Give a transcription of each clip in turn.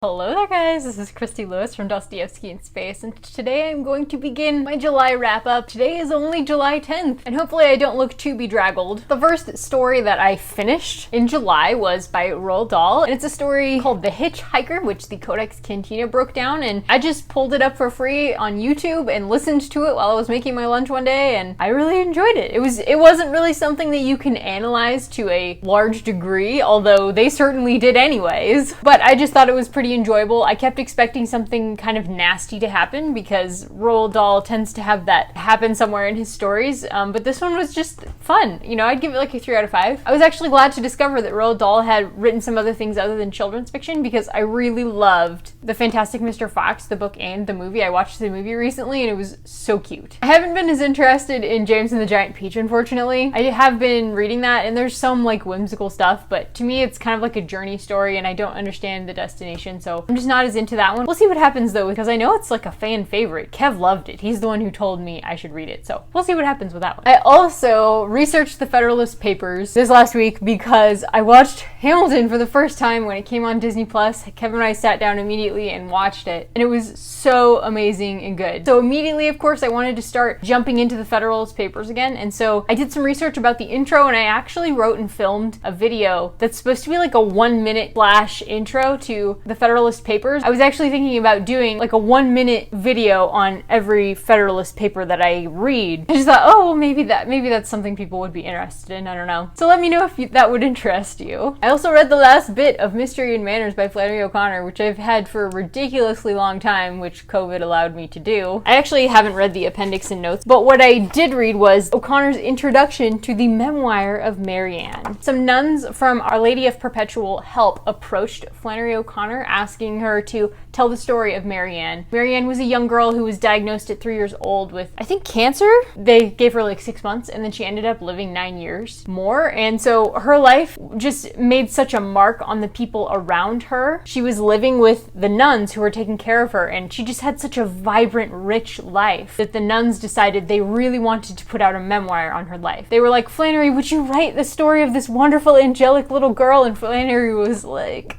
Hello there guys, this is Christy Lewis from Dostoevsky in Space, and today I'm going to begin my July wrap-up. Today is only July 10th, and hopefully I don't look too bedraggled. The first story that I finished in July was by Roald Dahl, and it's a story called The Hitchhiker, which the Codex Cantina broke down, and I just pulled it up for free on YouTube and listened to it while I was making my lunch one day, and I really enjoyed it. It wasn't really something that you can analyze to a large degree, although they certainly did anyways, but I just thought it was pretty enjoyable. I kept expecting something kind of nasty to happen because Roald Dahl tends to have that happen somewhere in his stories, but this one was just fun. You know, I'd give it like a 3 out of 5. I was actually glad to discover that Roald Dahl had written some other things other than children's fiction because I really loved The Fantastic Mr. Fox, the book and the movie. I watched the movie recently and it was so cute. I haven't been as interested in James and the Giant Peach, unfortunately. I have been reading that and there's some like whimsical stuff, but to me it's kind of like a journey story and I don't understand the destination, so I'm just not as into that one. We'll see what happens though, because I know it's like a fan favorite. Kev loved it. He's the one who told me I should read it, so we'll see what happens with that one. I also researched the Federalist Papers this last week because I watched Hamilton for the first time when it came on Disney+. Kev and I sat down immediately and watched it, and it was so amazing and good. So immediately, of course, I wanted to start jumping into the Federalist Papers again, and so I did some research about the intro, and I actually wrote and filmed a video that's supposed to be like a 1-minute flash intro to the Federalist Papers. I was actually thinking about doing like a 1-minute video on every Federalist paper that I read. I just thought, oh, well, maybe that's something people would be interested in. I don't know. So let me know if that would interest you. I also read the last bit of Mystery and Manners by Flannery O'Connor, which I've had for a ridiculously long time, which COVID allowed me to do. I actually haven't read the appendix and notes, but what I did read was O'Connor's introduction to the memoir of Marianne. Some nuns from Our Lady of Perpetual Help approached Flannery O'Connor asking her to tell the story of Marianne. Marianne was a young girl who was diagnosed at 3 years old with, I think, cancer. They gave her like 6 months and then she ended up living 9 years more. And so her life just made such a mark on the people around her. She was living with the nuns who were taking care of her, and she just had such a vibrant, rich life that the nuns decided they really wanted to put out a memoir on her life. They were like, Flannery, would you write the story of this wonderful angelic little girl? And Flannery was like,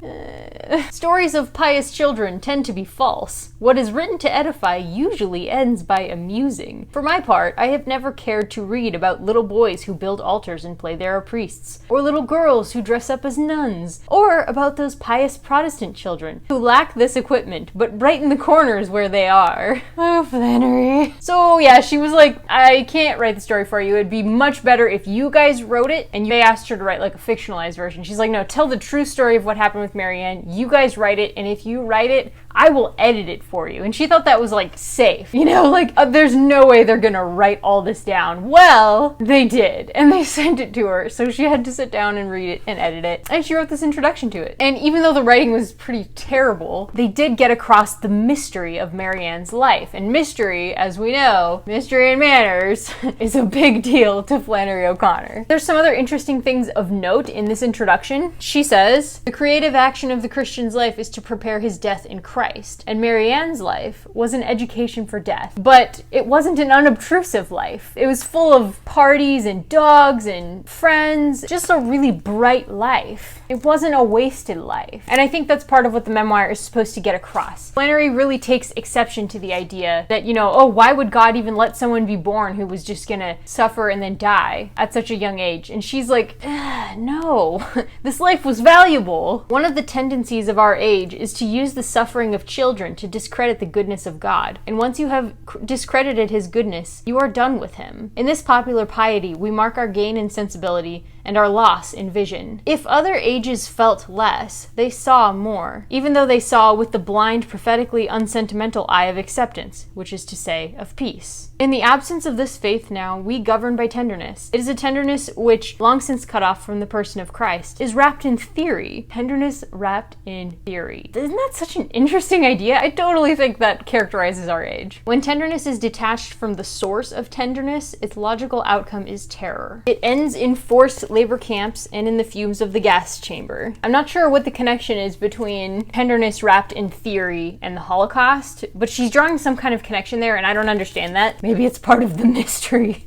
Stories of pious children tend to be false. What is written to edify usually ends by amusing. For my part, I have never cared to read about little boys who build altars and play there are priests, or little girls who dress up as nuns, or about those pious Protestant children who lack this equipment, but right in the corners where they are. Oh, Flannery. So yeah, she was like, I can't write the story for you. It'd be much better if you guys wrote it, and they asked her to write like a fictionalized version. She's like, no, tell the true story of what happened with Marianne. You guys write it, and if you write it, I will edit it for you. And she thought that was like safe, you know, like there's no way they're gonna write all this down. Well, they did, and they sent it to her, so she had to sit down and read it and edit it, and she wrote this introduction to it. And even though the writing was pretty terrible, they did get across the mystery of Marianne's life. And mystery, as we know, Mystery and Manners is a big deal to Flannery O'Connor. There's some other interesting things of note in this introduction. She says, the creative action of the Christian's life is to prepare his death in Christ, and Marianne's life was an education for death. But it wasn't an unobtrusive life. It was full of parties and dogs and friends, just a really bright life. It wasn't a wasted life. And I think that's part of what the memoir is supposed to get across. Flannery really takes exception to the idea that, you know, oh, why would God even let someone be born who was just gonna suffer and then die at such a young age? And she's like, no, this life was valuable. One of the tendencies of our age is to use the suffering of children to discredit the goodness of God. And once you have discredited his goodness, you are done with him. In this popular piety, we mark our gain in sensibility and our loss in vision. If other ages felt less, they saw more, even though they saw with the blind, prophetically unsentimental eye of acceptance, which is to say, of peace. In the absence of this faith now, we govern by tenderness. It is a tenderness which, long since cut off from the person of Christ, is wrapped in theory. Tenderness wrapped in theory. Isn't that such an interesting idea? I totally think that characterizes our age. When tenderness is detached from the source of tenderness, its logical outcome is terror. It ends in forced labor camps and in the fumes of the gas chamber. I'm not sure what the connection is between tenderness wrapped in theory and the Holocaust, but she's drawing some kind of connection there, and I don't understand that. Maybe it's part of the mystery.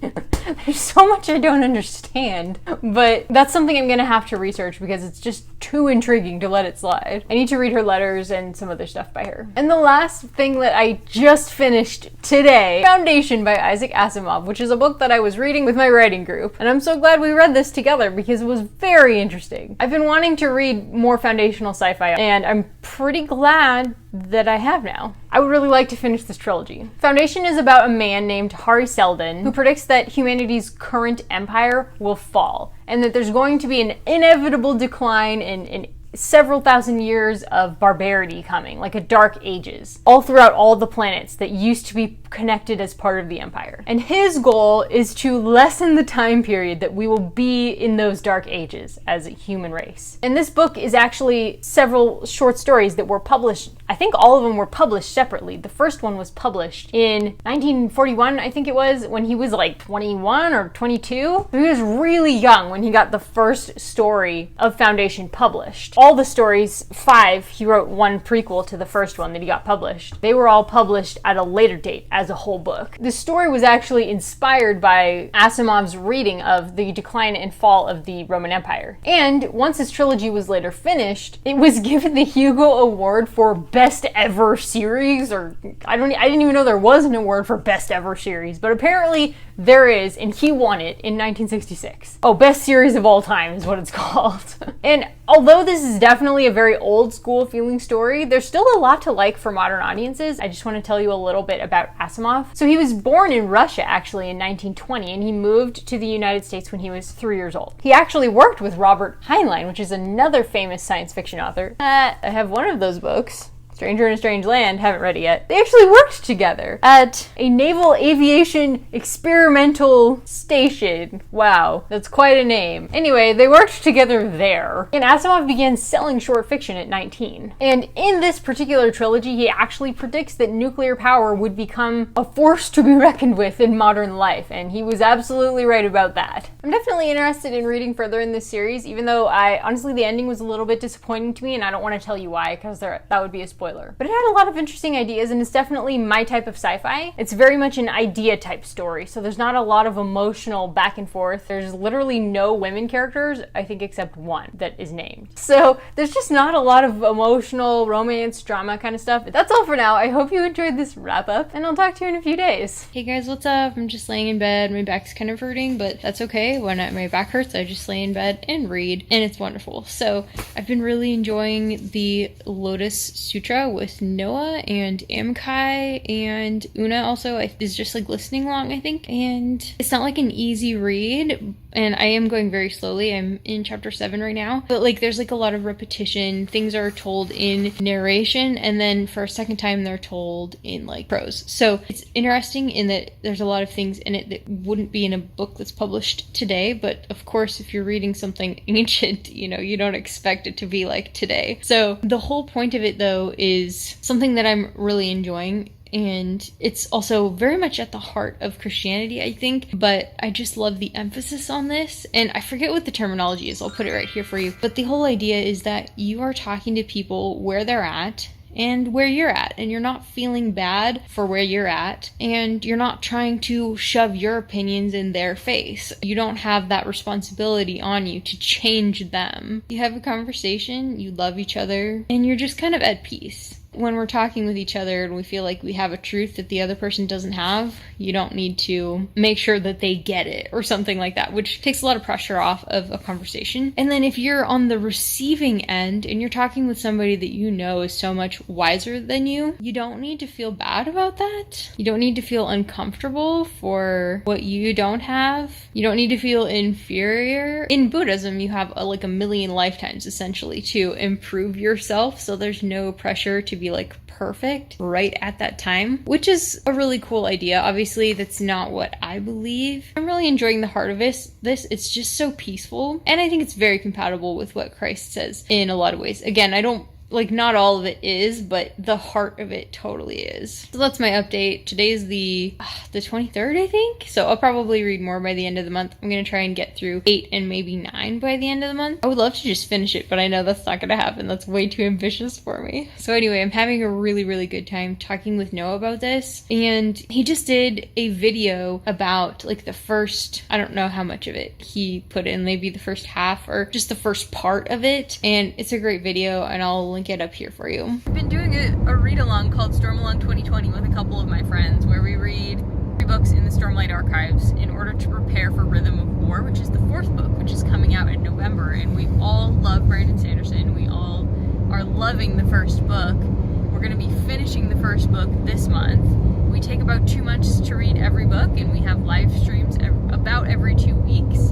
There's so much I don't understand, but that's something I'm gonna have to research because it's just too intriguing to let it slide. I need to read her letters and some other stuff by her. And the last thing that I just finished today, Foundation by Isaac Asimov, which is a book that I was reading with my writing group. And I'm so glad we read this together because it was very interesting. I've been wanting to read more foundational sci-fi, and I'm pretty glad that I have now. I would really like to finish this trilogy. Foundation is about a man named Hari Seldon who predicts that humanity's current empire will fall, and that there's going to be an inevitable decline in several thousand years of barbarity coming, like a dark ages, all throughout all the planets that used to be connected as part of the empire. And his goal is to lessen the time period that we will be in those dark ages as a human race. And this book is actually several short stories that were published. I think all of them were published separately. The first one was published in 1941, I think it was, when he was like 21 or 22. So he was really young when he got the first story of Foundation published. All the stories, 5, he wrote one prequel to the first one that he got published. They were all published at a later date as a whole book. The story was actually inspired by Asimov's reading of the decline and fall of the Roman Empire. And once his trilogy was later finished, it was given the Hugo Award for Best Ever Series, or I didn't even know there was an award for Best Ever Series, but apparently there is, and he won it in 1966. Oh, Best Series of All Time is what it's called. And although this is definitely a very old school feeling story, there's still a lot to like for modern audiences. I just want to tell you a little bit about Asimov. So he was born in Russia actually in 1920, and he moved to the United States when he was 3 years old. He actually worked with Robert Heinlein, which is another famous science fiction author. I have one of those books. Stranger in a Strange Land, haven't read it yet. They actually worked together at a naval aviation experimental station. Wow, that's quite a name. Anyway, they worked together there. And Asimov began selling short fiction at 19. And in this particular trilogy, he actually predicts that nuclear power would become a force to be reckoned with in modern life, and he was absolutely right about that. I'm definitely interested in reading further in this series, even though honestly the ending was a little bit disappointing to me, and I don't want to tell you why, because that would be a spoiler. But it had a lot of interesting ideas, and it's definitely my type of sci-fi. It's very much an idea type story, so there's not a lot of emotional back and forth. There's literally no women characters, I think, except one that is named. So there's just not a lot of emotional romance, drama kind of stuff. But that's all for now. I hope you enjoyed this wrap up, and I'll talk to you in a few days. Hey guys, what's up? I'm just laying in bed. My back's kind of hurting, but that's okay. When my back hurts, I just lay in bed and read, and it's wonderful. So I've been really enjoying the Lotus Sutra with Noah and Amkai, and Una also is just like listening along, I think. And it's not like an easy read, and I am going very slowly. I'm in chapter 7 right now, but like there's like a lot of repetition. Things are told in narration, and then for a second time they're told in like prose. So it's interesting in that there's a lot of things in it that wouldn't be in a book that's published today, but of course if you're reading something ancient, you don't expect it to be like today. So the whole point of it though is something that I'm really enjoying, and it's also very much at the heart of Christianity, I think, but I just love the emphasis on this, and I forget what the terminology is. I'll put it right here for you, but the whole idea is that you are talking to people where they're at and where you're at, and you're not feeling bad for where you're at, and you're not trying to shove your opinions in their face. You don't have that responsibility on you to change them. You have a conversation, you love each other, and you're just kind of at peace. When we're talking with each other and we feel like we have a truth that the other person doesn't have, you don't need to make sure that they get it or something like that, which takes a lot of pressure off of a conversation. And then if you're on the receiving end and you're talking with somebody that you know is so much wiser than you don't need to feel bad about that. You don't need to feel uncomfortable for what you don't have. You don't need to feel inferior. In Buddhism, you have like a million lifetimes essentially to improve yourself, so there's no pressure to be like perfect right at that time, which is a really cool idea. Obviously, that's not what I believe. I'm really enjoying the heart of this. It's just so peaceful, and I think it's very compatible with what Christ says in a lot of ways. Again, I don't Like, not all of it is, but the heart of it totally is. So that's my update. Today's the 23rd, I think. So I'll probably read more by the end of the month. I'm going to try and get through 8 and maybe 9 by the end of the month. I would love to just finish it, but I know that's not going to happen. That's way too ambitious for me. So anyway, I'm having a really, really good time talking with Noah about this. And he just did a video about like the first, I don't know how much of it he put in, maybe the first half or just the first part of it. And it's a great video, and I'll link it up here for you. I've been doing a read-along called Storm Along 2020 with a couple of my friends, where we read 3 books in the Stormlight Archives in order to prepare for Rhythm of War, which is the 4th book, which is coming out in November. And we all love Brandon Sanderson. We all are loving the first book. We're going to be finishing the first book this month. We take about 2 months to read every book, and we have live streams about every 2 weeks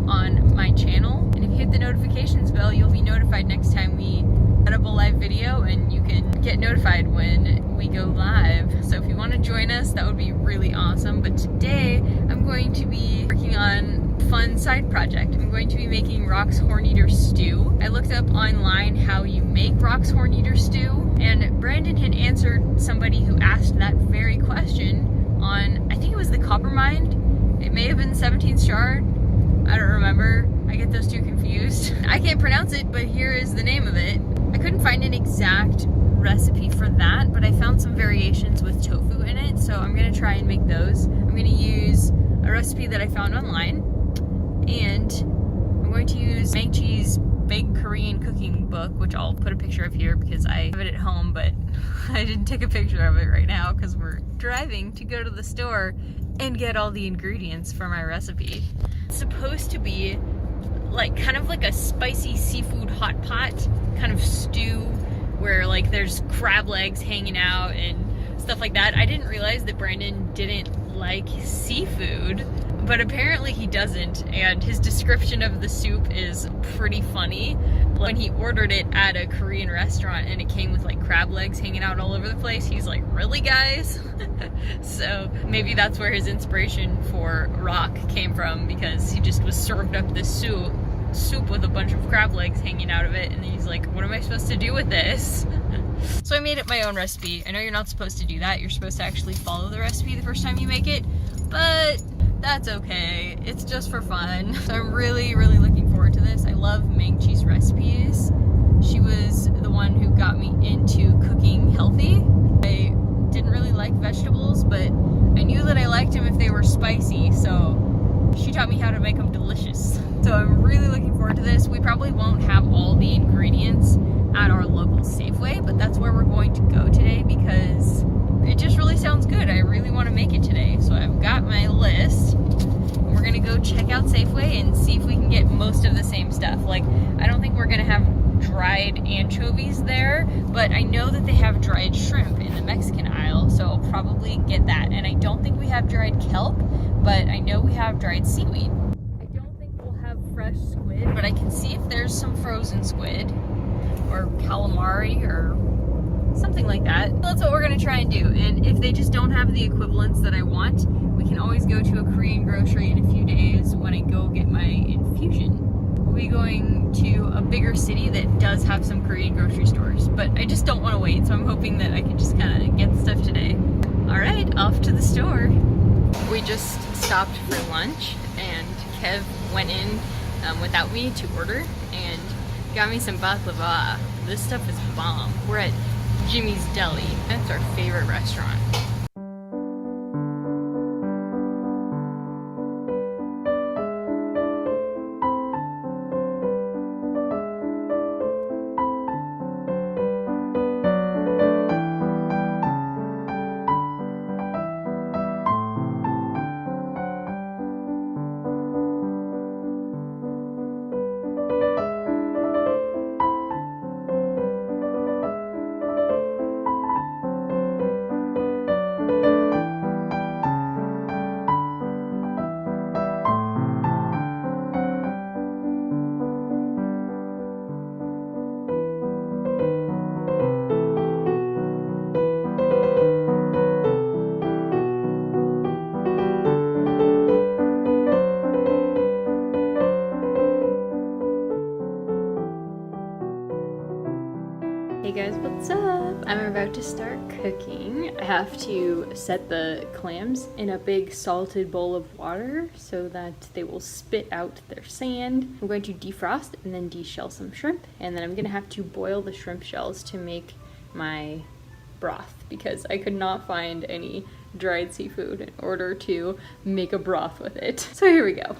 on my channel. And if you hit the notifications bell, you'll be notified next time we set up a live video, and you can get notified when we go live. So if you want to join us, that would be really awesome. But today I'm going to be working on a fun side project. I'm going to be making Rock's Horneater stew. I looked up online how you make Rock's Horneater stew, and Brandon had answered somebody who asked that very question on, I think it was the Coppermind. It may have been 17th Shard. I don't remember. I get those two confused. I can't pronounce it, but here is the name of it. I couldn't find an exact recipe for that, but I found some variations with tofu in it, so I'm gonna try and make those. I'm gonna use a recipe that I found online, and I'm going to use Mang Chi's Big Korean Cooking Book, which I'll put a picture of here because I have it at home, but I didn't take a picture of it right now because we're driving to go to the store and get all the ingredients for my recipe. It's supposed to be like kind of like a spicy seafood hot pot kind of stew where like there's crab legs hanging out and stuff like that. I didn't realize that Brandon didn't like seafood, but apparently he doesn't, and his description of the soup is pretty funny. When he ordered it at a Korean restaurant and it came with like crab legs hanging out all over the place, he's like, really, guys? So maybe that's where his inspiration for Rock came from, because he just was served up this soup with a bunch of crab legs hanging out of it, and he's like, what am I supposed to do with this? So I made up my own recipe. I know you're not supposed to do that. You're supposed to actually follow the recipe the first time you make it, but that's okay. It's just for fun. So I'm really, really looking forward to this. I love Mang Chi's recipes. She was the one who got me into cooking healthy. I didn't really like vegetables, but I knew that I liked them if they were spicy, so she taught me how to make them delicious. So I'm really looking forward to this. We probably won't have all the ingredients at our local Safeway, but that's where we're going to go today because it just really sounds good. I really want to make it today. So I've got my list. We're gonna go check out Safeway and see if we can get most of the same stuff. Like, I don't think we're gonna have dried anchovies there, but I know that they have dried shrimp in the Mexican aisle, so I'll probably get that. And I don't think we have dried kelp, but I know we have dried seaweed. I don't think we'll have fresh squid, but I can see if there's some frozen squid or calamari or something like that. So that's what we're gonna try and do. And if they just don't have the equivalents that I want, we can always go to a Korean grocery in a few days when I go get my infusion. We'll be going to a bigger city that does have some Korean grocery stores, but I just don't want to wait, so I'm hoping that I can just kind of get the stuff today. All right, off to the store. We just stopped for lunch, and Kev went in without me to order and got me some baklava. This stuff is bomb. We're at Jimmy's Deli. That's our favorite restaurant. Hey guys, what's up? I'm about to start cooking. I have to set the clams in a big salted bowl of water so that they will spit out their sand. I'm going to defrost and then deshell some shrimp, and then I'm gonna have to boil the shrimp shells to make my broth because I could not find any dried seafood in order to make a broth with it. So here we go.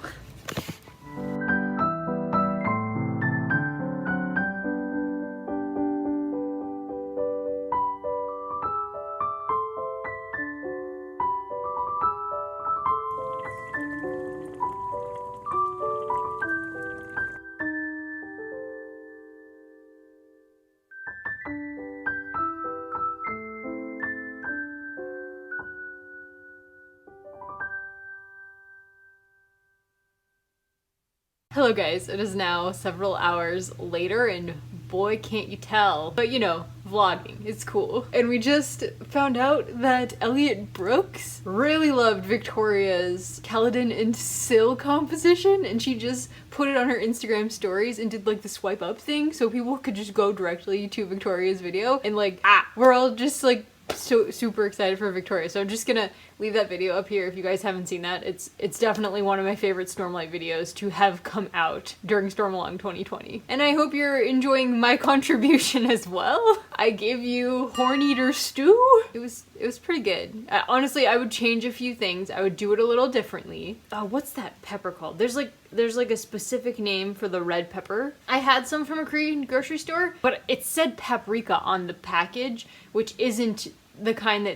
Hello guys, it is now several hours later and boy can't you tell, but you know, vlogging, it's cool. And we just found out that Elliot Brooks really loved Victoria's Kaladin and Syl composition, and she just put it on her Instagram stories and did like the swipe up thing so people could just go directly to Victoria's video and like, we're all just like so super excited for Victoria. So I'm just gonna leave that video up here if you guys haven't seen that. It's definitely one of my favorite Stormlight videos to have come out during Stormalong 2020. And I hope you're enjoying my contribution as well. I gave you Horneater stew. It was pretty good. Honestly, I would change a few things. I would do it a little differently. What's that pepper called? There's like a specific name for the red pepper. I had some from a Korean grocery store, but it said paprika on the package, which isn't the kind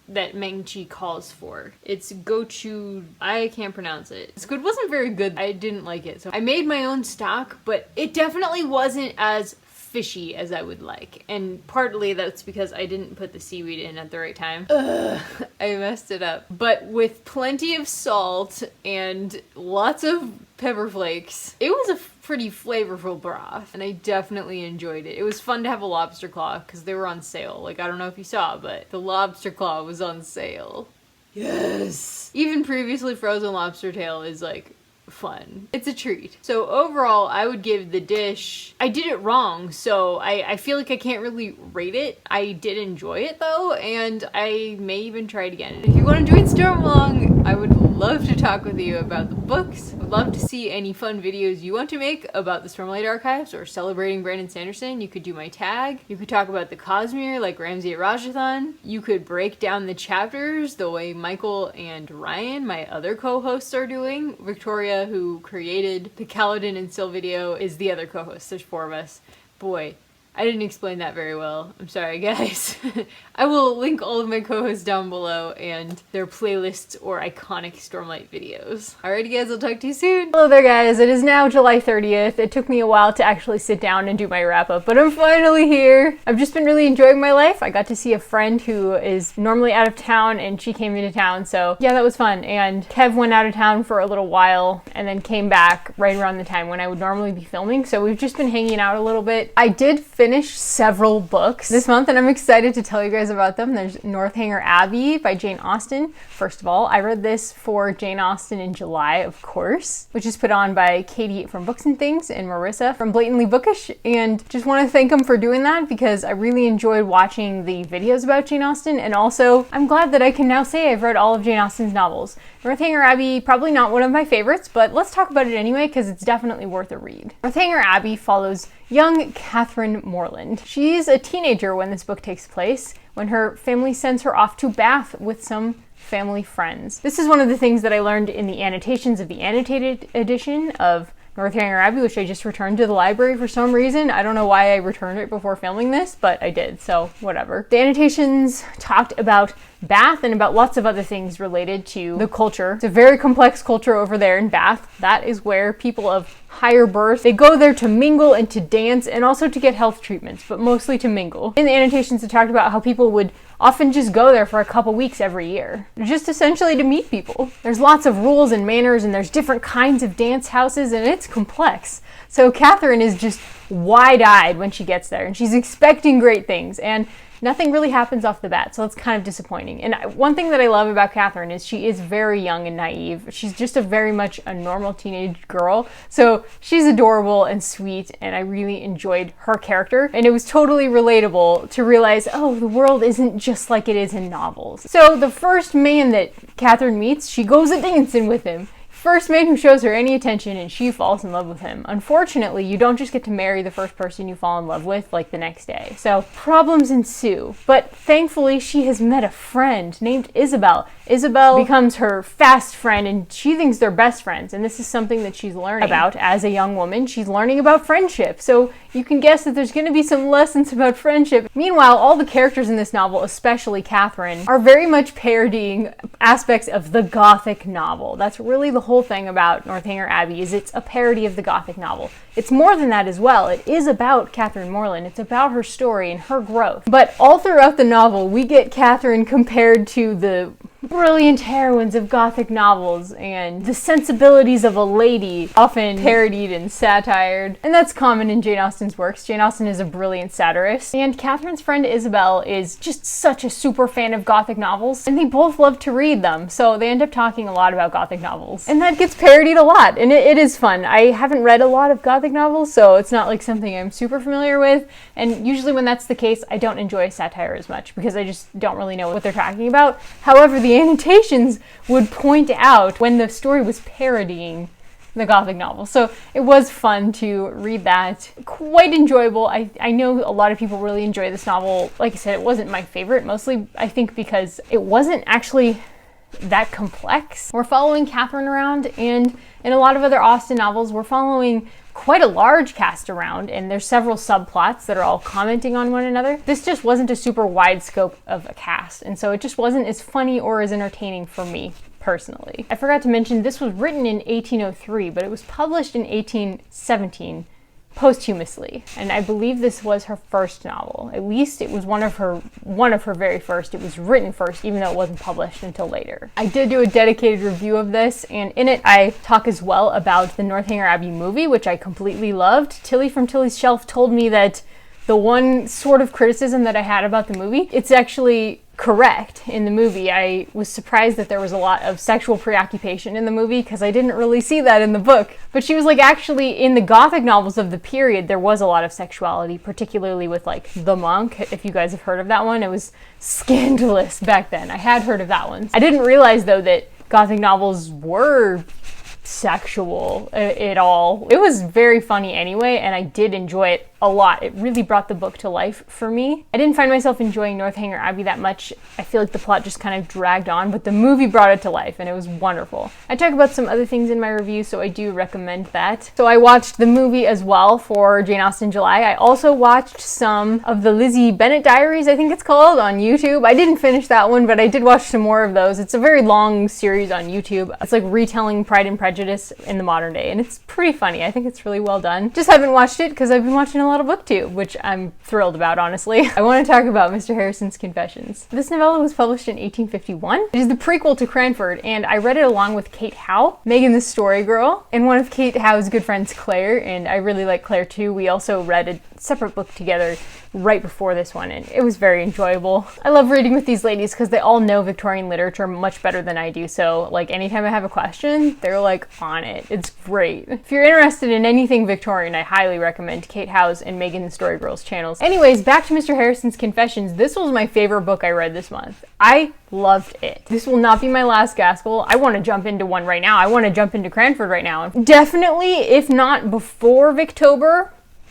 that Meng-Chi calls for. It's gochu, I can't pronounce it. This good wasn't very good. I didn't like it. So I made my own stock, but it definitely wasn't as fishy as I would like. And partly that's because I didn't put the seaweed in at the right time. Ugh, I messed it up. But with plenty of salt and lots of pepper flakes, it was a pretty flavorful broth, and I definitely enjoyed it. It was fun to have a lobster claw because they were on sale. Like, I don't know if you saw, but the lobster claw was on sale. Yes! Even previously frozen lobster tail is like fun. It's a treat. So overall, I would give the dish, I did it wrong, so I feel like I can't really rate it. I did enjoy it though, and I may even try it again. If you want to join Stormalong, I would love to talk with you about the books. I'd love to see any fun videos you want to make about the Stormlight Archives or celebrating Brandon Sanderson. You could do my tag. You could talk about the Cosmere like Ramsay at Rajathan. You could break down the chapters the way Michael and Ryan, my other co-hosts, are doing. Victoria, who created the Kaladin and Syl video, is the other co-host. There's 4 of us. Boy, I didn't explain that very well. I'm sorry, guys. I will link all of my co-hosts down below and their playlists or iconic Stormlight videos. Alrighty guys, I'll talk to you soon. Hello there guys, it is now July 30th. It took me a while to actually sit down and do my wrap up, but I'm finally here. I've just been really enjoying my life. I got to see a friend who is normally out of town and she came into town, so yeah, that was fun. And Kev went out of town for a little while and then came back right around the time when I would normally be filming, so we've just been hanging out a little bit. I did finish several books this month and I'm excited to tell you guys about them. There's Northanger Abbey by Jane Austen. First of all, I read this for Jane Austen in July, of course, which is put on by Katie from Books and Things and Marissa from Blatantly Bookish, and just want to thank them for doing that because I really enjoyed watching the videos about Jane Austen, and also I'm glad that I can now say I've read all of Jane Austen's novels. Northanger Abbey, probably not one of my favorites, but let's talk about it anyway because it's definitely worth a read. Northanger Abbey follows young Catherine Morland. She's a teenager when this book takes place, when her family sends her off to Bath with some family friends. This is one of the things that I learned in the annotations of the annotated edition of Northanger Abbey, which I just returned to the library for some reason. I don't know why I returned it before filming this, but I did, so whatever. The annotations talked about Bath and about lots of other things related to the culture. It's a very complex culture over there in Bath. That is where people of higher birth, they go there to mingle and to dance and also to get health treatments, but mostly to mingle. In the annotations, it talked about how people would often just go there for a couple weeks every year, just essentially to meet people. There's lots of rules and manners and there's different kinds of dance houses and it's complex. So Catherine is just wide-eyed when she gets there, and she's expecting great things, and nothing really happens off the bat, so that's kind of disappointing. And one thing that I love about Catherine is she is very young and naive. She's just very much a normal teenage girl, so she's adorable and sweet, and I really enjoyed her character, and it was totally relatable to realize, oh, the world isn't just like it is in novels. So the first man that Catherine meets, she goes a-dancing with him. First man who shows her any attention, and she falls in love with him. Unfortunately, you don't just get to marry the first person you fall in love with like the next day. So problems ensue. But thankfully, she has met a friend named Isabel. Isabel becomes her fast friend, and she thinks they're best friends. And this is something that she's learning about as a young woman. She's learning about friendship. So you can guess that there's going to be some lessons about friendship. Meanwhile, all the characters in this novel, especially Catherine, are very much parodying aspects of the Gothic novel. That's really the whole thing about Northanger Abbey, is it's a parody of the Gothic novel. It's more than that as well. It is about Catherine Morland. It's about her story and her growth. But all throughout the novel, we get Catherine compared to the brilliant heroines of Gothic novels and the sensibilities of a lady, often parodied and satired. And that's common in Jane Austen's works. Jane Austen is a brilliant satirist. And Catherine's friend Isabel is just such a super fan of Gothic novels, and they both love to read them. So they end up talking a lot about Gothic novels. And that gets parodied a lot, and it is fun. I haven't read a lot of Gothic novels, so it's not like something I'm super familiar with. And usually when that's the case, I don't enjoy satire as much because I just don't really know what they're talking about. However, the annotations would point out when the story was parodying the Gothic novel. So it was fun to read that. Quite enjoyable. I know a lot of people really enjoy this novel. Like I said, it wasn't my favorite, mostly I think because it wasn't actually that complex. We're following Catherine around, and in a lot of other Austen novels, we're following quite a large cast around, and there's several subplots that are all commenting on one another. This just wasn't a super wide scope of a cast, and so it just wasn't as funny or as entertaining for me personally. I forgot to mention this was written in 1803, but it was published in 1817 posthumously, and I believe this was her first novel. At least it was one of her very first. It was written first, even though it wasn't published until later. I did do a dedicated review of this, and in it I talk as well about the Northanger Abbey movie, which I completely loved. Tilly from Tilly's Shelf told me that the one sort of criticism that I had about the movie, it's actually correct in the movie. I was surprised that there was a lot of sexual preoccupation in the movie because I didn't really see that in the book. But she was like, actually, in the Gothic novels of the period, there was a lot of sexuality, particularly with like The Monk. If you guys have heard of that one, it was scandalous back then. I had heard of that one. I didn't realize though that Gothic novels were sexual at all. It was very funny anyway, and I did enjoy it a lot. It really brought the book to life for me. I didn't find myself enjoying Northanger Abbey that much. I feel like the plot just kind of dragged on, but the movie brought it to life, and it was wonderful. I talk about some other things in my review, so I do recommend that. So I watched the movie as well for Jane Austen July. I also watched some of the Lizzie Bennet Diaries, I think it's called, on YouTube. I didn't finish that one, but I did watch some more of those. It's a very long series on YouTube. It's like retelling Pride and Prejudice in the modern day, and it's pretty funny. I think it's really well done. Just haven't watched it because I've been watching a lot of BookTube, which I'm thrilled about, honestly. I want to talk about Mr. Harrison's Confessions. This novella was published in 1851. It is the prequel to Cranford, and I read it along with Kate Howe, Megan the Story Girl, and one of Kate Howe's good friends, Claire, and I really like Claire too. We also read a separate book together right before this one, and it was very enjoyable. I love reading with these ladies because they all know Victorian literature much better than I do, so like anytime I have a question, they're like on it. It's great. If you're interested in anything Victorian, I highly recommend Kate Howe's and Megan the Story Girl's channels. Anyways, back to Mr. Harrison's Confessions. This was my favorite book I read this month. I loved it. This will not be my last Gaskell. I want to jump into one right now. I want to jump into Cranford right now. Definitely, if not before Victober,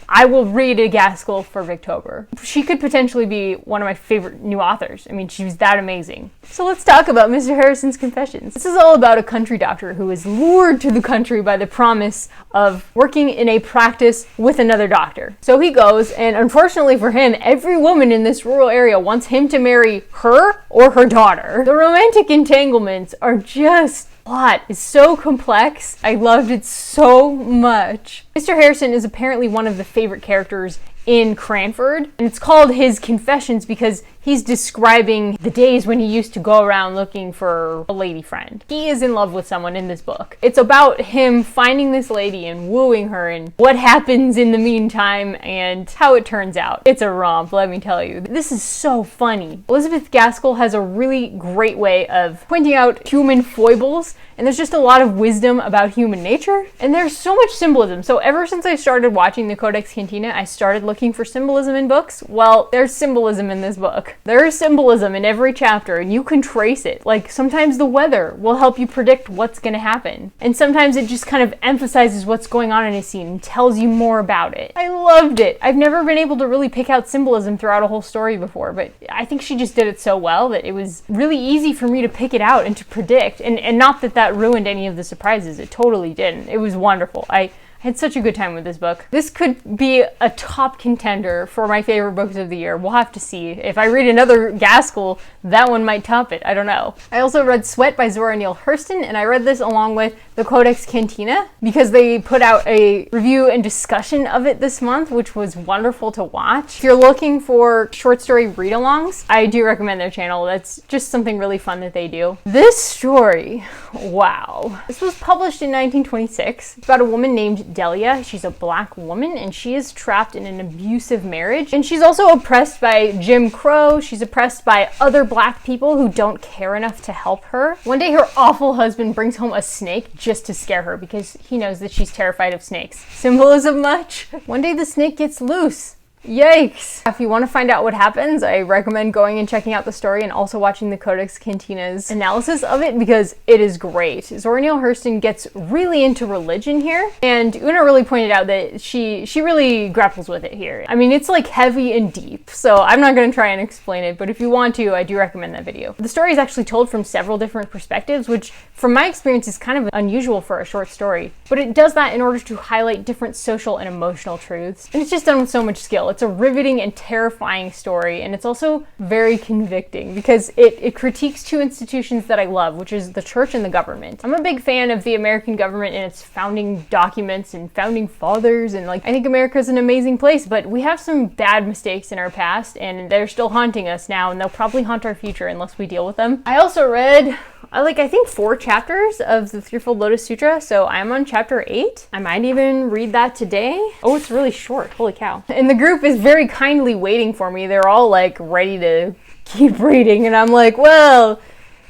I will read a Gaskell for Victober. She could potentially be one of my favorite new authors. I mean, she was that amazing. So let's talk about Mr. Harrison's Confessions. This is all about a country doctor who is lured to the country by the promise of working in a practice with another doctor. So he goes, and unfortunately for him, every woman in this rural area wants him to marry her or her daughter. The romantic entanglements are just... plot is so complex. I loved it so much. Mr. Harrison is apparently one of the favorite characters in Cranford, and it's called his Confessions because he's describing the days when he used to go around looking for a lady friend. He is in love with someone in this book. It's about him finding this lady and wooing her and what happens in the meantime and how it turns out. It's a romp, let me tell you. This is so funny. Elizabeth Gaskell has a really great way of pointing out human foibles, and there's just a lot of wisdom about human nature, and there's so much symbolism. So ever since I started watching the Codex Cantina, I started looking for symbolism in books. Well, there's symbolism in this book. There is symbolism in every chapter, and you can trace it. Like, sometimes the weather will help you predict what's gonna happen, and sometimes it just kind of emphasizes what's going on in a scene and tells you more about it. I loved it. I've never been able to really pick out symbolism throughout a whole story before, but I think she just did it so well that it was really easy for me to pick it out and to predict, and not that that ruined any of the surprises. It totally didn't. It was wonderful. I had such a good time with this book. This could be a top contender for my favorite books of the year. We'll have to see. If I read another Gaskell, that one might top it. I don't know. I also read Sweat by Zora Neale Hurston, and I read this along with the Codex Cantina because they put out a review and discussion of it this month, which was wonderful to watch. If you're looking for short story read-alongs, I do recommend their channel. That's just something really fun that they do. This story, wow. This was published in 1926. It's about a woman named Delia. She's a black woman, and she is trapped in an abusive marriage. And she's also oppressed by Jim Crow. She's oppressed by other black people who don't care enough to help her. One day, her awful husband brings home a snake just to scare her because he knows that she's terrified of snakes. Symbolism much? One day, the snake gets loose. Yikes! If you want to find out what happens, I recommend going and checking out the story and also watching the Codex Cantina's analysis of it because it is great. Zora Neale Hurston gets really into religion here, and Una really pointed out that she really grapples with it here. I mean, it's like heavy and deep, so I'm not going to try and explain it, but if you want to, I do recommend that video. The story is actually told from several different perspectives, which from my experience is kind of unusual for a short story, but it does that in order to highlight different social and emotional truths, and it's just done with so much skill. It's a riveting and terrifying story, and it's also very convicting because it critiques two institutions that I love, which is the church and the government. I'm a big fan of the American government and its founding documents and founding fathers, and I think America's an amazing place, but we have some bad mistakes in our past, and they're still haunting us now, and they'll probably haunt our future unless we deal with them. I also read I think 4 chapters of the Threefold Lotus Sutra, so I'm on chapter 8. I might even read that today. Oh, it's really short, holy cow. And the group is very kindly waiting for me. They're all ready to keep reading, and I'm like, well,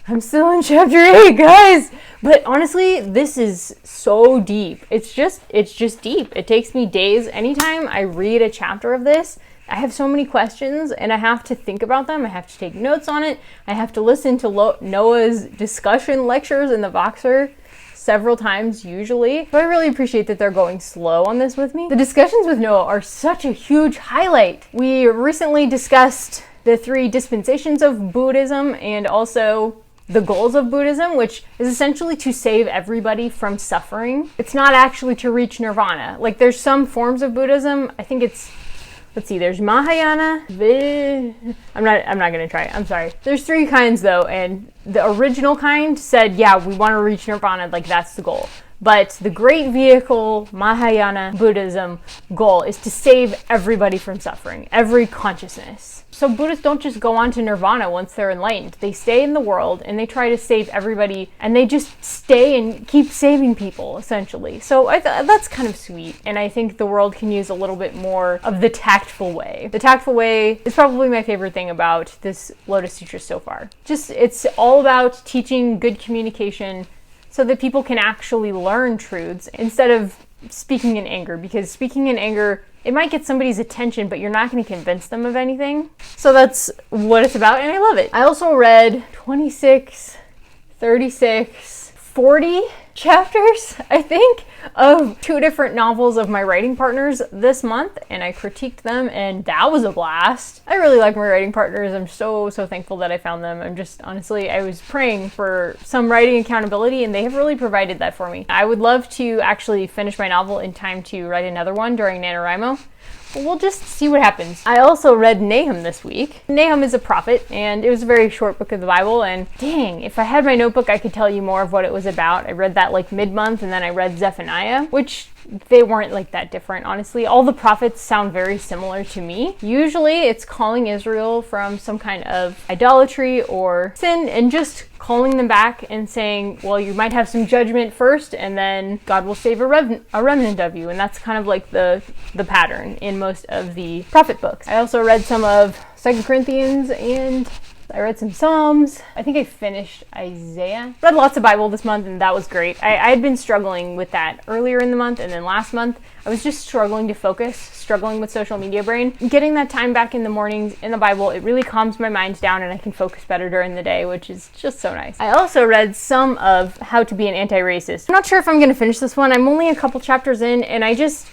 I'm still in chapter 8, guys. But honestly, this is so deep. It's just deep. It takes me days. Anytime I read a chapter of this, I have so many questions and I have to think about them. I have to take notes on it. I have to listen to Noah's discussion lectures in the Voxer several times usually. But I really appreciate that they're going slow on this with me. The discussions with Noah are such a huge highlight. We recently discussed the 3 dispensations of Buddhism and also the goals of Buddhism, which is essentially to save everybody from suffering. It's not actually to reach nirvana. There's some forms of Buddhism. I think it's, let's see, there's Mahayana. I'm not gonna try it, I'm sorry. There's 3 kinds though, and the original kind said, yeah, we want to reach nirvana, that's the goal. But the great vehicle, Mahayana Buddhism goal is to save everybody from suffering, every consciousness. So Buddhists don't just go on to nirvana once they're enlightened. They stay in the world and they try to save everybody, and they just stay and keep saving people, essentially. So that's kind of sweet, and I think the world can use a little bit more of the tactful way. The tactful way is probably my favorite thing about this Lotus Sutra so far. It's all about teaching good communication so that people can actually learn truths instead of speaking in anger, because speaking in anger, it might get somebody's attention, but you're not going to convince them of anything. So that's what it's about, and I love it. I also read 26, 36, 40 chapters, I think, of 2 different novels of my writing partners this month, and I critiqued them, and that was a blast. I really like my writing partners. I'm so thankful that I found them. I'm just, honestly, I was praying for some writing accountability, and they have really provided that for me. I would love to actually finish my novel in time to write another one during NaNoWriMo. We'll just see what happens. I also read Nahum this week. Nahum is a prophet, and it was a very short book of the Bible, and dang, if I had my notebook, I could tell you more of what it was about. I read that mid-month, and then I read Zephaniah, which they weren't like that different, honestly. All the prophets sound very similar to me. Usually it's calling Israel from some kind of idolatry or sin and just calling them back and saying, well, you might have some judgment first and then God will save a remnant of you. And that's kind of like the pattern in most of the prophet books. I also read some of 2 Corinthians and I read some Psalms. I think I finished Isaiah. Read lots of Bible this month and that was great. I had been struggling with that earlier in the month, and then last month I was just struggling to focus, struggling with social media brain. Getting that time back in the mornings in the Bible, it really calms my mind down and I can focus better during the day, which is just so nice. I also read some of How to Be an Anti-Racist. I'm not sure if I'm going to finish this one. I'm only a couple chapters in and I just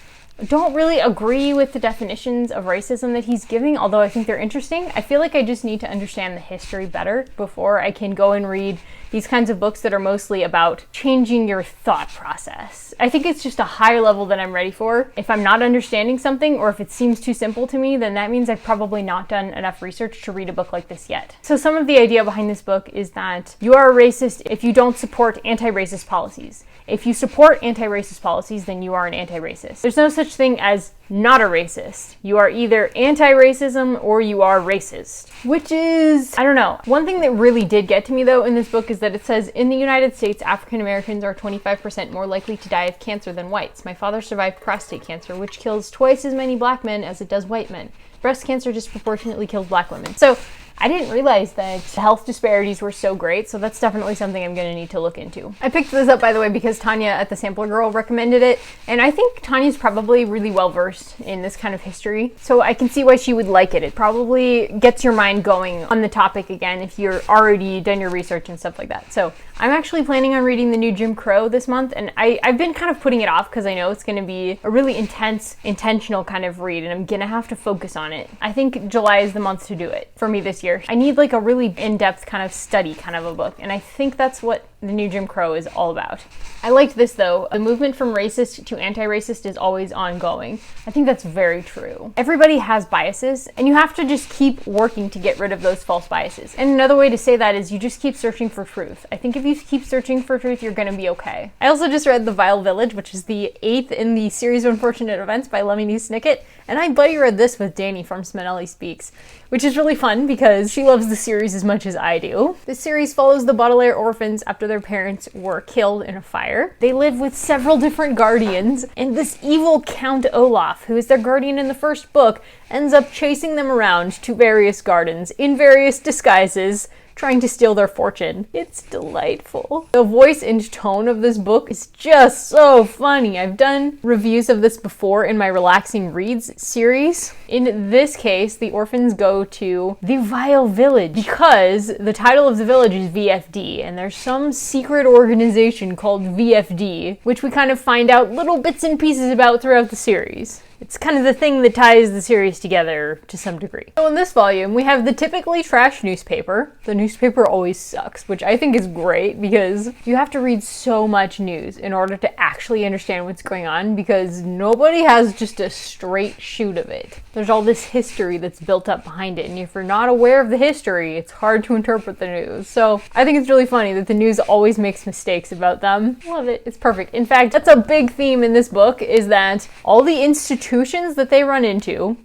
don't really agree with the definitions of racism that he's giving, although I think they're interesting. I feel like I just need to understand the history better before I can go and read these kinds of books that are mostly about changing your thought process. I think it's just a higher level that I'm ready for. If I'm not understanding something, or if it seems too simple to me, then that means I've probably not done enough research to read a book like this yet. So some of the idea behind this book is that you are a racist if you don't support anti-racist policies. If you support anti-racist policies, then you are an anti-racist. There's no such thing as not a racist. You are either anti-racism or you are racist, which is, I don't know. One thing that really did get to me though in this book is that it says, in the United States, African Americans are 25% more likely to die of cancer than whites. My father survived prostate cancer, which kills twice as many black men as it does white men. Breast cancer disproportionately kills black women. So I didn't realize that the health disparities were so great, so that's definitely something I'm going to need to look into. I picked this up, by the way, because Tanya at the Sampler Girl recommended it, and I think Tanya's probably really well-versed in this kind of history, so I can see why she would like it. It probably gets your mind going on the topic again if you're already done your research and stuff like that. So I'm actually planning on reading the new Jim Crow this month, and I've been kind of putting it off because I know it's going to be a really intense, intentional kind of read, and I'm going to have to focus on it. I think July is the month to do it for me this year. I need like a really in-depth kind of study kind of a book, and I think that's what the new Jim Crow is all about. I liked this though. The movement from racist to anti-racist is always ongoing. I think that's very true. Everybody has biases, and you have to just keep working to get rid of those false biases. And another way to say that is you just keep searching for truth. I think if you keep searching for truth, you're gonna be okay. I also just read The Vile Village, which is the 8th in the series of unfortunate events by Lemony Snicket, and I buddy read this with Danny from Sminelli Speaks, which is really fun because she loves the series as much as I do. This series follows the Baudelaire orphans after their parents were killed in a fire. They live with several different guardians, and this evil Count Olaf, who is their guardian in the first book, ends up chasing them around to various gardens in various disguises, trying to steal their fortune. It's delightful. The voice and tone of this book is just so funny. I've done reviews of this before in my Relaxing Reads series. In this case, the orphans go to the Vile Village because the title of the village is VFD, and there's some secret organization called VFD, which we kind of find out little bits and pieces about throughout the series. It's kind of the thing that ties the series together to some degree. So in this volume, we have the typically trash newspaper. The newspaper always sucks, which I think is great because you have to read so much news in order to actually understand what's going on, because nobody has just a straight shoot of it. There's all this history that's built up behind it, and if you're not aware of the history, it's hard to interpret the news. So I think it's really funny that the news always makes mistakes about them. Love it. It's perfect. In fact, that's a big theme in this book, is that all the institutions that they run into,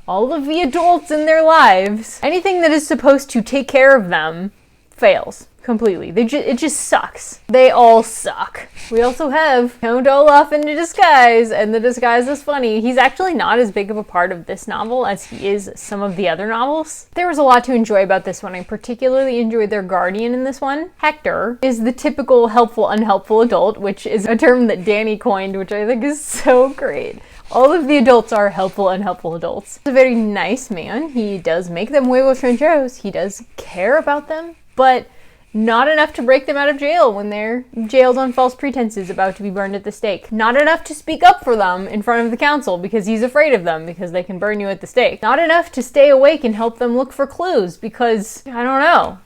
all of the adults in their lives, anything that is supposed to take care of them fails completely. It just sucks. They all suck. We also have Count Olaf in a disguise, and the disguise is funny. He's actually not as big of a part of this novel as he is some of the other novels. There was a lot to enjoy about this one. I particularly enjoyed their guardian in this one. Hector is the typical helpful, unhelpful adult, which is a term that Danny coined, which I think is so great. All of the adults are helpful, unhelpful adults. He's a very nice man. He does make them huevos rancheros. He does care about them, but not enough to break them out of jail when they're jailed on false pretenses about to be burned at the stake. Not enough to speak up for them in front of the council because he's afraid of them because they can burn you at the stake. Not enough to stay awake and help them look for clues because, I don't know,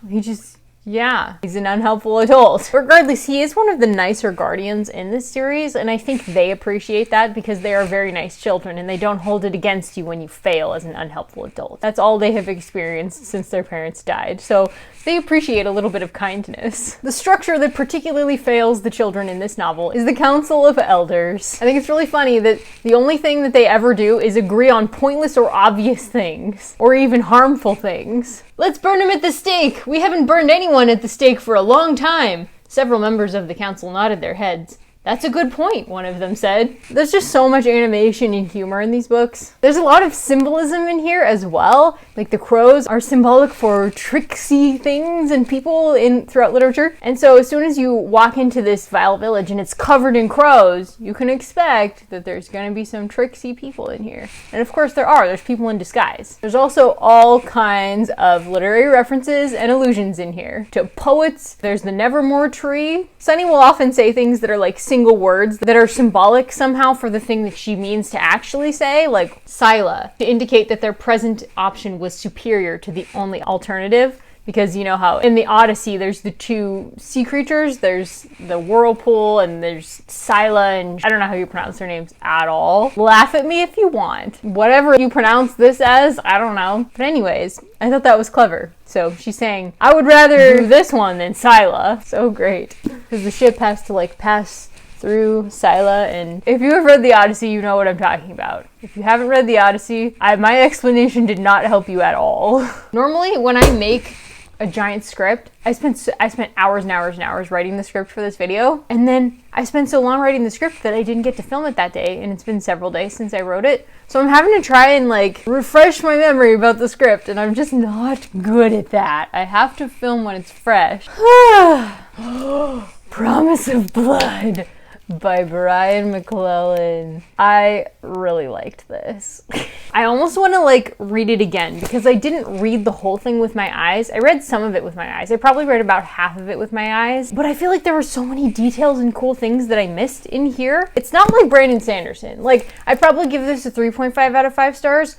Yeah, he's an unhelpful adult. Regardless, he is one of the nicer guardians in this series, and I think they appreciate that because they are very nice children and they don't hold it against you when you fail as an unhelpful adult. That's all they have experienced since their parents died, so they appreciate a little bit of kindness. The structure that particularly fails the children in this novel is the Council of Elders. I think it's really funny that the only thing that they ever do is agree on pointless or obvious things, or even harmful things. Let's burn him at the stake! We haven't burned anyone at the stake for a long time! Several members of the council nodded their heads. That's a good point, one of them said. There's just so much animation and humor in these books. There's a lot of symbolism in here as well. Like the crows are symbolic for tricksy things and people throughout literature. And so as soon as you walk into this vile village and it's covered in crows, you can expect that there's going to be some tricksy people in here. And of course there's people in disguise. There's also all kinds of literary references and allusions in here. To poets, there's the Nevermore tree. Sunny will often say things that are like single words that are symbolic somehow for the thing that she means to actually say, like Scylla, to indicate that their present option was superior to the only alternative. Because you know how in the Odyssey there's the two sea creatures, there's the whirlpool and there's Scylla, and I don't know how you pronounce their names at all. Laugh at me if you want. Whatever you pronounce this as, I don't know. But anyways, I thought that was clever. So she's saying, I would rather this one than Scylla. So great. Because the ship has to like pass through Scylla, and if you have read the Odyssey, you know what I'm talking about. If you haven't read the Odyssey, my explanation did not help you at all. Normally, when I make a giant script, I spent hours and hours and hours writing the script for this video, and then I spent so long writing the script that I didn't get to film it that day, and it's been several days since I wrote it. So I'm having to try and like refresh my memory about the script, and I'm just not good at that. I have to film when it's fresh. Promise of Blood by Brian McClellan. I really liked this. I almost want to like read it again because I didn't read the whole thing with my eyes. I read some of it with my eyes. I probably read about half of it with my eyes, but I feel like there were so many details and cool things that I missed in here. It's not like Brandon Sanderson. Like, I'd probably give this a 3.5 out of 5 stars,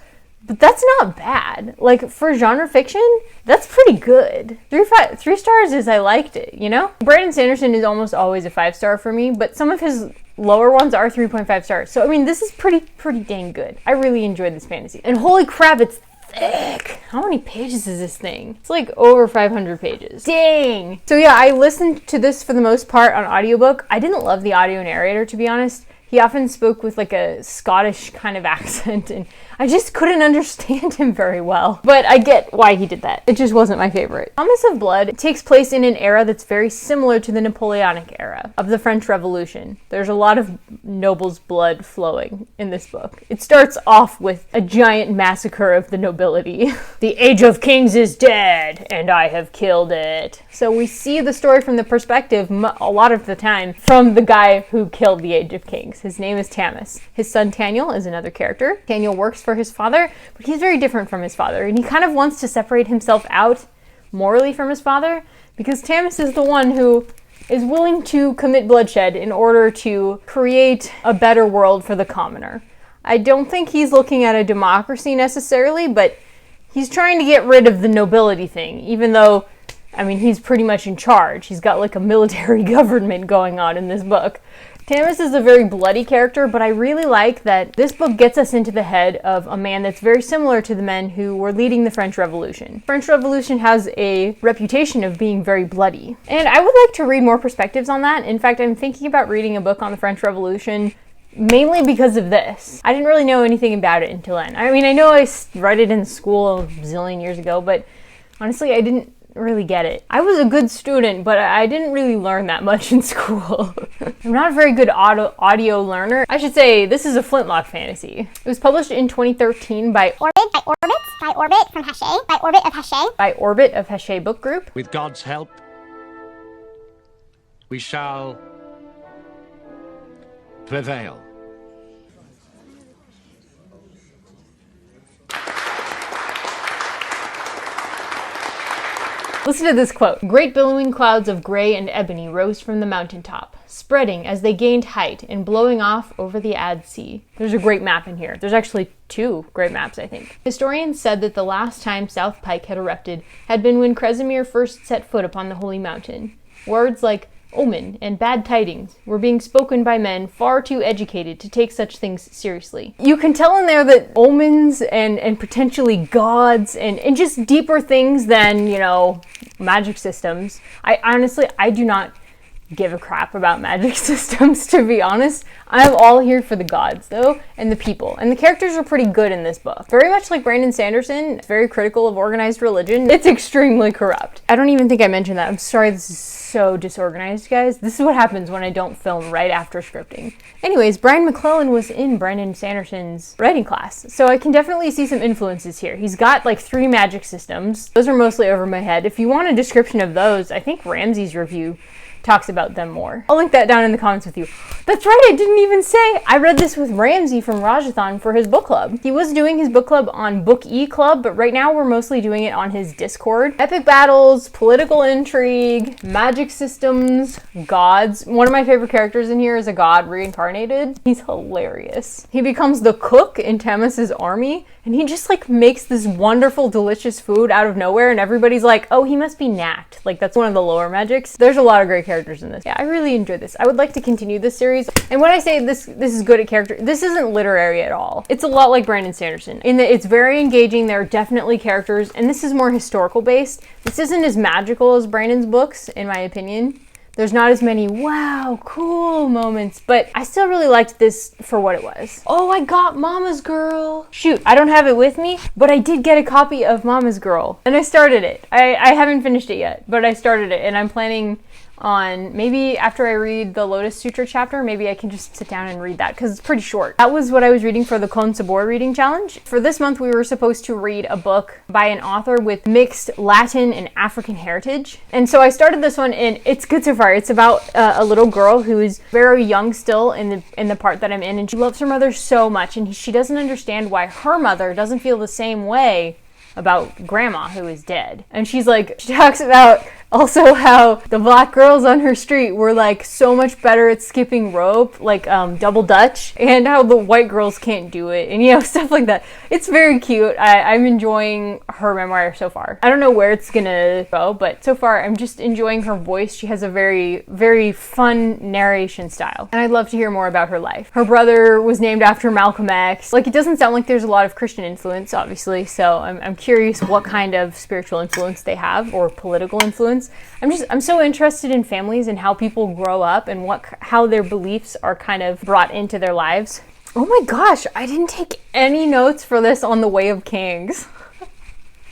but that's not bad. Like, for genre fiction, that's pretty good. 3 stars is I liked it, you know? Brandon Sanderson is almost always a 5-star for me, but some of his lower ones are 3.5 stars. So, I mean, this is pretty dang good. I really enjoyed this fantasy. And holy crap, it's thick. How many pages is this thing? It's like over 500 pages. Dang! So yeah, I listened to this for the most part on audiobook. I didn't love the audio narrator, to be honest. He often spoke with like a Scottish kind of accent, and I just couldn't understand him very well. But I get why he did that. It just wasn't my favorite. Promise of Blood takes place in an era that's very similar to the Napoleonic era of the French Revolution. There's a lot of nobles' blood flowing in this book. It starts off with a giant massacre of the nobility. The Age of Kings is dead, and I have killed it. So we see the story from the perspective, a lot of the time, from the guy who killed the Age of Kings. His name is Tamis. His son Taniel is another character. Taniel works for his father, but he's very different from his father, and he kind of wants to separate himself out morally from his father, because Tamis is the one who is willing to commit bloodshed in order to create a better world for the commoner. I don't think he's looking at a democracy necessarily, but he's trying to get rid of the nobility thing, even though, I mean, he's pretty much in charge. He's got like a military government going on in this book. Tamis is a very bloody character, but I really like that this book gets us into the head of a man that's very similar to the men who were leading the French Revolution. French Revolution has a reputation of being very bloody, and I would like to read more perspectives on that. In fact, I'm thinking about reading a book on the French Revolution mainly because of this. I didn't really know anything about it until then. I mean, I know I read it in school a zillion years ago, but honestly, I didn't really get it. I was a good student, but I didn't really learn that much in school. I'm not a very good audio learner. I should say this is a Flintlock fantasy. It was published in 2013 by Orbit from Hachette, by Orbit of Hachette Book Group. With God's help, we shall prevail. Listen to this quote. Great billowing clouds of gray and ebony rose from the mountaintop. spreading as they gained height and blowing off over the Ad Sea. There's a great map in here. There's actually 2 great maps, I think. Historians said that the last time South Pike had erupted had been when Kresimir first set foot upon the holy mountain. Words like omen and bad tidings were being spoken by men far too educated to take such things seriously. You can tell in there that omens and potentially gods and just deeper things than, you know, magic systems. I do not give a crap about magic systems, to be honest. I'm all here for the gods, though, and the people. And the characters are pretty good in this book. Very much like Brandon Sanderson, it's very critical of organized religion. It's extremely corrupt. I don't even think I mentioned that. I'm sorry, this is so disorganized, guys. This is what happens when I don't film right after scripting. Anyways, Brian McClellan was in Brandon Sanderson's writing class, so I can definitely see some influences here. He's got like 3 magic systems. Those are mostly over my head. If you want a description of those, I think Ramsey's review talks about them more. I'll link that down in the comments with you. That's right, I didn't even say. I read this with Ramsey from Rajathon for his book club. He was doing his book club on Book E Club, but right now we're mostly doing it on his Discord. Epic battles, political intrigue, magic systems, gods. One of my favorite characters in here is a god reincarnated. He's hilarious. He becomes the cook in Tamas's army, and he just like makes this wonderful, delicious food out of nowhere, and everybody's like, oh, he must be knacked. Like, that's one of the lower magics. There's a lot of great characters in this. Yeah, I really enjoyed this. I would like to continue this series. And when I say this is good at character, this isn't literary at all. It's a lot like Brandon Sanderson in that it's very engaging. There are definitely characters, and this is more historical based. This isn't as magical as Brandon's books, in my opinion. There's not as many wow, cool moments, but I still really liked this for what it was. Oh, I got Mama's Girl. Shoot, I don't have it with me, but I did get a copy of Mama's Girl, and I started it. I haven't finished it yet, but I started it, and I'm planning on maybe after I read the Lotus Sutra chapter, maybe I can just sit down and read that because it's pretty short. That was what I was reading for the Kon Sabor reading challenge. For this month, we were supposed to read a book by an author with mixed Latin and African heritage. And so I started this one, and it's good so far. It's about a little girl who is very young still in the part that I'm in, and she loves her mother so much, and she doesn't understand why her mother doesn't feel the same way about grandma who is dead. And she talks about also how the black girls on her street were like so much better at skipping rope, like double dutch, and how the white girls can't do it, and you know, stuff like that. It's very cute. I'm enjoying her memoir so far. I don't know where it's gonna go, but so far I'm just enjoying her voice. She has a very, very fun narration style, and I'd love to hear more about her life. Her brother was named after Malcolm X. Like, it doesn't sound like there's a lot of Christian influence, obviously, so I'm curious what kind of spiritual influence they have, or political influence. I'm so interested in families and how people grow up and how their beliefs are kind of brought into their lives. Oh my gosh, I didn't take any notes for this on The Way of Kings.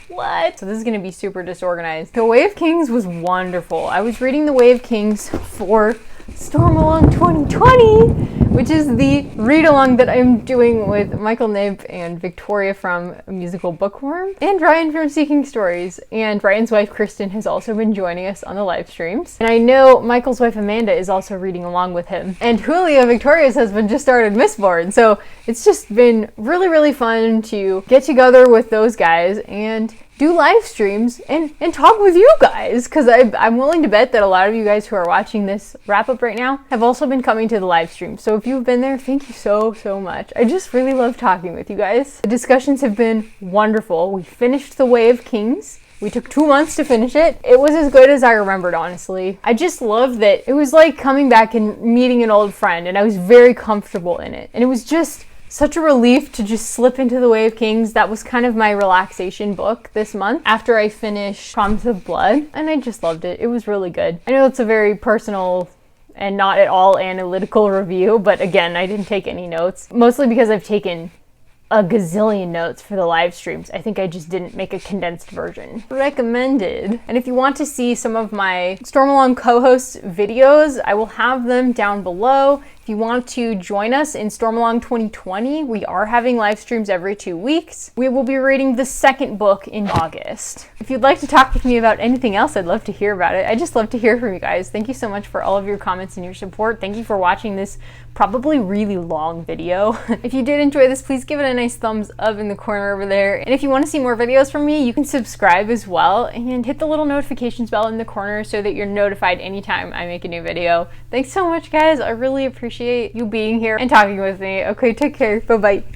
What? So this is going to be super disorganized. The Way of Kings was wonderful. I was reading The Way of Kings for Storm Along 2020, which is the read-along that I'm doing with Michael Knibb and Victoria from Musical Bookworm, and Ryan from Seeking Stories. And Ryan's wife, Kristen, has also been joining us on the live streams. And I know Michael's wife, Amanda, is also reading along with him. And Julia, Victoria's husband, just started Mistborn. So it's just been really, really fun to get together with those guys and do live streams and talk with you guys, because I'm willing to bet that a lot of you guys who are watching this wrap up right now have also been coming to the live stream. So if you've been there, thank you so much. I just really love talking with you guys. The discussions have been wonderful. We finished The Way of Kings. We took 2 months to finish it. It was as good as I remembered, honestly. I just loved that it was like coming back and meeting an old friend, and I was very comfortable in it. And it was just such a relief to just slip into The Way of Kings. That was kind of my relaxation book this month after I finished Promise of Blood, and I just loved it. It was really good. I know it's a very personal and not at all analytical review, but again, I didn't take any notes, mostly because I've taken a gazillion notes for the live streams. I think I just didn't make a condensed version. Recommended. And if you want to see some of my Storm Along co-host videos, I will have them down below. If you want to join us in Stormalong 2020, we are having live streams every 2 weeks. We will be reading the second book in August. If you'd like to talk with me about anything else, I'd love to hear about it. I just love to hear from you guys. Thank you so much for all of your comments and your support. Thank you for watching this probably really long video. If you did enjoy this, please give it a nice thumbs up in the corner over there. And if you want to see more videos from me, you can subscribe as well and hit the little notifications bell in the corner so that you're notified anytime I make a new video. Thanks so much, guys. I really appreciate you being here and talking with me. Okay, take care. Bye-bye.